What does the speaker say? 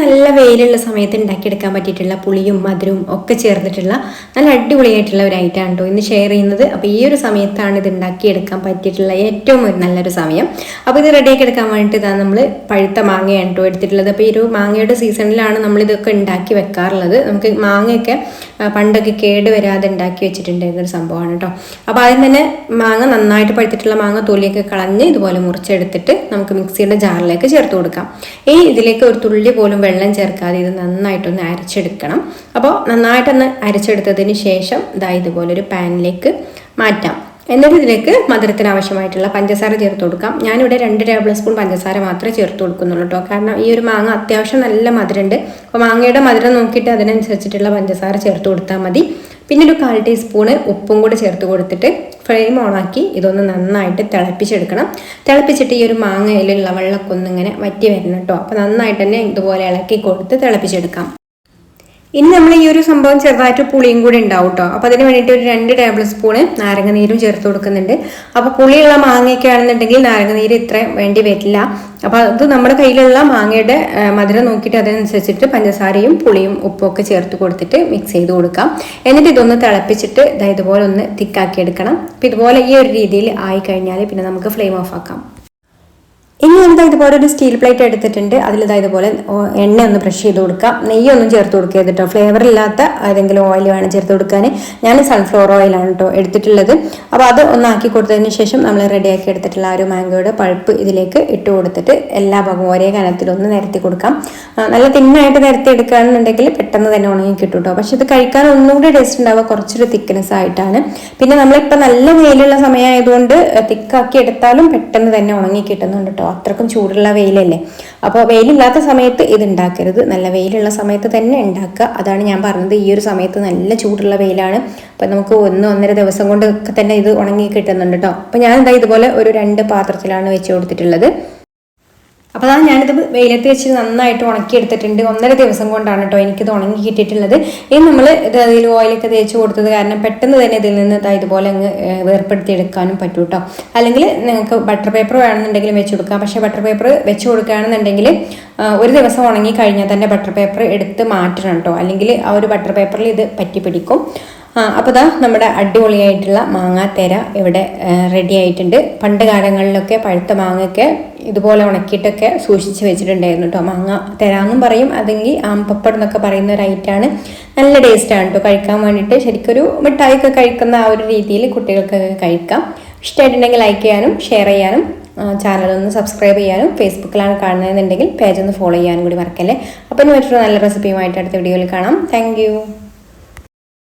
നല്ല വെയിലുള്ള സമയത്ത് ഉണ്ടാക്കിയെടുക്കാൻ പറ്റിയിട്ടുള്ള പുളിയും മധുരവും ഒക്കെ ചേർന്നിട്ടുള്ള നല്ല അടിപൊളിയായിട്ടുള്ള ഒരു ഐറ്റം ആണ് കേട്ടോ ഇന്ന് ഷെയർ ചെയ്യുന്നത്. അപ്പോൾ ഈ ഒരു സമയത്താണ് ഇത് ഉണ്ടാക്കിയെടുക്കാൻ പറ്റിയിട്ടുള്ള ഏറ്റവും ഒരു നല്ലൊരു സമയം. അപ്പോൾ ഇത് റെഡിയാക്കി എടുക്കാൻ വേണ്ടിയിട്ട് ഇതാണ് നമ്മൾ പഴുത്ത മാങ്ങയാണ് കേട്ടോ എടുത്തിട്ടുള്ളത്. അപ്പോൾ ഈ ഒരു മാങ്ങയുടെ സീസണിലാണ് നമ്മൾ ഇതൊക്കെ ഉണ്ടാക്കി വെക്കാറുള്ളത്. നമുക്ക് മാങ്ങയൊക്കെ പണ്ടൊക്കെ കേട് വരാതെ ഉണ്ടാക്കി വെച്ചിട്ടുണ്ടായിരുന്ന ഒരു സംഭവമാണ് കേട്ടോ. അപ്പോൾ ആദ്യം തന്നെ മാങ്ങ നന്നായിട്ട് പഴുത്തിട്ടുള്ള മാങ്ങ തൊലിയൊക്കെ കളഞ്ഞ് ഇതുപോലെ മുറിച്ചെടുത്തിട്ട് നമുക്ക് മിക്സിയുടെ ജാറിലേക്ക് ചേർത്ത് കൊടുക്കാം. ഇതിലേക്ക് ഒരു തുള്ളി പോലും വെള്ളം ചേർക്കാതെ ഇത് നന്നായിട്ടൊന്ന് അരച്ചെടുക്കണം. അപ്പോൾ നന്നായിട്ടൊന്ന് അരച്ചെടുത്തതിന് ശേഷം ഇതുപോലെ ഒരു പാനിലേക്ക് മാറ്റാം. എന്നിട്ട് ഇതിലേക്ക് മധുരത്തിന് ആവശ്യമായിട്ടുള്ള പഞ്ചസാര ചേർത്ത് കൊടുക്കാം. ഞാനിവിടെ 2 ടേബിൾ സ്പൂൺ പഞ്ചസാര മാത്രമേ ചേർത്ത് കൊടുക്കുന്നുള്ളൂ കേട്ടോ. കാരണം ഈ ഒരു മാങ്ങ അത്യാവശ്യം നല്ല മധുരമുണ്ട്. അപ്പോൾ മാങ്ങയുടെ മധുരം നോക്കിയിട്ട് അതിനനുസരിച്ചിട്ടുള്ള പഞ്ചസാര ചേർത്ത് കൊടുത്താൽ മതി. പിന്നെ ഒരു 1/4 ടീസ്പൂണ് ഉപ്പും കൂടെ ചേർത്ത് കൊടുത്തിട്ട് ഫ്ലെയിം ഓണാക്കി ഇതൊന്ന് നന്നായിട്ട് തിളപ്പിച്ചെടുക്കണം. തിളപ്പിച്ചിട്ട് ഈ ഒരു മാങ്ങയിലുള്ള വെള്ളമൊക്കെ ഒന്നിങ്ങനെ വറ്റി വരണം കേട്ടോ. അപ്പോൾ നന്നായിട്ട് തന്നെ ഇതുപോലെ ഇളക്കി കൊടുത്ത് തിളപ്പിച്ചെടുക്കാം. ഇനി നമ്മൾ ഈ ഒരു സംഭവം ചെറുതായിട്ട് പുളിയും കൂടി ഉണ്ടാവും കേട്ടോ. അപ്പോൾ അതിന് വേണ്ടിയിട്ട് ഒരു 2 ടേബിൾ സ്പൂണ് നാരങ്ങ നീരും ചേർത്ത് കൊടുക്കുന്നുണ്ട്. അപ്പോൾ പുളിയുള്ള മാങ്ങയൊക്കെ ആണെന്നുണ്ടെങ്കിൽ നാരങ്ങ നീര് ഇത്ര വേണ്ടി വരില്ല. അപ്പോൾ അത് നമ്മുടെ കയ്യിലുള്ള മാങ്ങയുടെ മധുരം നോക്കിയിട്ട് അതിനനുസരിച്ചിട്ട് പഞ്ചസാരയും പുളിയും ഉപ്പും ഒക്കെ ചേർത്ത് കൊടുത്തിട്ട് മിക്സ് ചെയ്ത് കൊടുക്കാം. എന്നിട്ട് ഇതൊന്ന് തിളപ്പിച്ചിട്ട് ഇതുപോലെ ഒന്ന് തിക്കാക്കി എടുക്കണം. അപ്പോൾ ഇതുപോലെ ഈ ഒരു രീതിയിൽ ആയി കഴിഞ്ഞാൽ പിന്നെ നമുക്ക് ഫ്ലെയിം ഓഫ് ആക്കാം. ഇനി നമുക്ക് ഇതുപോലെ ഒരു സ്റ്റീൽ പ്ലേറ്റ് എടുത്തിട്ടുണ്ട്. അതിൽ ഇതുപോലെ എണ്ണ ഒന്ന് ബ്രഷ് ചെയ്ത് കൊടുക്കാം. നെയ്യൊന്നും ചേർത്ത് കൊടുക്കരുത് കേട്ടോ. ഫ്ലേവർ ഇല്ലാത്ത ഏതെങ്കിലും ഓയിൽ വേണം ചേർത്ത് കൊടുക്കാൻ. ഞാൻ സൺഫ്ലവർ ഓയിലാണ് കേട്ടോ എടുത്തിട്ടുള്ളത്. അപ്പോൾ അത് ഒന്നാക്കി കൊടുത്തതിന് ശേഷം നമ്മൾ റെഡിയാക്കി എടുത്തിട്ടുള്ള ആ ഒരു മാംഗോയുടെ പൾപ്പ് ഇതിലേക്ക് ഇട്ട് കൊടുത്തിട്ട് എല്ലാ ഭാഗവും ഒരേ കനത്തിലൊന്ന് നിരത്തി കൊടുക്കാം. നല്ല തിന്നായിട്ട് നിരത്തി എടുക്കുകയാണെന്നുണ്ടെങ്കിൽ പെട്ടെന്ന് തന്നെ ഉണങ്ങി കിട്ടും കേട്ടോ. പക്ഷെ ഇത് കഴിക്കാൻ ഒന്നുകൂടി ടേസ്റ്റ് ഉണ്ടാവുക കുറച്ചൊരു തിക്നെസ് ആയിട്ടാണ്. പിന്നെ നമ്മളിപ്പോൾ നല്ല വെയിലുള്ള സമയമായതുകൊണ്ട് തിക്കാക്കി എടുത്താലും പെട്ടെന്ന് തന്നെ ഉണങ്ങി കിട്ടുന്നുണ്ട് കേട്ടോ. അത്രക്കും ചൂടുള്ള വെയിലല്ലേ. അപ്പോൾ വെയിലില്ലാത്ത സമയത്ത് ഇത് ഉണ്ടാക്കരുത്. നല്ല വെയിലുള്ള സമയത്ത് തന്നെ ഉണ്ടാക്കുക. അതാണ് ഞാൻ പറഞ്ഞത്. ഈ ഒരു സമയത്ത് നല്ല ചൂടുള്ള വെയിലാണ്. അപ്പം നമുക്ക് 1-1.5 ദിവസം കൊണ്ട് ഒക്കെ തന്നെ ഇത് ഉണങ്ങി കിട്ടുന്നുണ്ട് കേട്ടോ. അപ്പം ഞാൻ ഇതുപോലെ ഒരു 2 പാത്രത്തിലാണ് വെച്ച് കൊടുത്തിട്ടുള്ളത്. അപ്പോൾ ഞാനിത് വെയിലത്ത് വെച്ച് നന്നായിട്ട് ഉണക്കിയെടുത്തിട്ടുണ്ട്. 1.5 ദിവസം കൊണ്ടാണ് കേട്ടോ എനിക്കിത് ഉണങ്ങി കിട്ടിയിട്ടുള്ളത്. ഇനി നമ്മൾ അതിൽ ഓയിലൊക്കെ തേച്ച് കൊടുത്തത് കാരണം പെട്ടെന്ന് തന്നെ ഇതിൽ നിന്ന് ഇതുപോലെ അങ്ങ് വേർപ്പെടുത്തി എടുക്കാനും പറ്റും കേട്ടോ. അല്ലെങ്കിൽ നിങ്ങൾക്ക് ബട്ടർ പേപ്പർ വേണമെന്നുണ്ടെങ്കിലും വെച്ച് കൊടുക്കാം. പക്ഷേ ബട്ടർ പേപ്പർ വെച്ച് കൊടുക്കുകയാണെന്നുണ്ടെങ്കിൽ ഒരു ദിവസം ഉണങ്ങി കഴിഞ്ഞാൽ തന്നെ ബട്ടർ പേപ്പർ എടുത്ത് മാറ്റണം കേട്ടോ. അല്ലെങ്കിൽ ആ ഒരു ബട്ടർ പേപ്പറിൽ ഇത് പറ്റി പിടിക്കും. അപ്പോൾ നമ്മുടെ അടിപൊളിയായിട്ടുള്ള മാങ്ങാത്തേര ഇവിടെ റെഡി ആയിട്ടുണ്ട്. പണ്ട് കാലങ്ങളിലൊക്കെ പഴുത്ത മാങ്ങയൊക്കെ ഇതുപോലെ ഉണക്കിയിട്ടൊക്കെ സൂക്ഷിച്ച് വെച്ചിട്ടുണ്ടായിരുന്നു കേട്ടോ. മാങ്ങ തരാമെന്നും പറയും, അല്ലെങ്കിൽ ആമ്പപ്പടം എന്നൊക്കെ പറയുന്ന ഒരു ഐറ്റമാണ്. നല്ല ടേസ്റ്റാണ് കേട്ടോ കഴിക്കാൻ വേണ്ടിയിട്ട്. ശരിക്കൊരു മിഠായിയൊക്കെ കഴിക്കുന്ന ആ ഒരു രീതിയിൽ കുട്ടികൾക്കൊക്കെ കഴിക്കാം. ഇഷ്ടമായിട്ടുണ്ടെങ്കിൽ ലൈക്ക് ചെയ്യാനും ഷെയർ ചെയ്യാനും ചാനലൊന്ന് സബ്സ്ക്രൈബ് ചെയ്യാനും, ഫേസ്ബുക്കിലാണ് കാണുന്നതെന്നുണ്ടെങ്കിൽ പേജ് ഒന്ന് ഫോളോ ചെയ്യാനും കൂടി മറക്കല്ലേ. അപ്പം മറ്റൊരു നല്ല റെസിപ്പിയുമായിട്ട് അടുത്ത വീഡിയോയിൽ കാണാം. താങ്ക്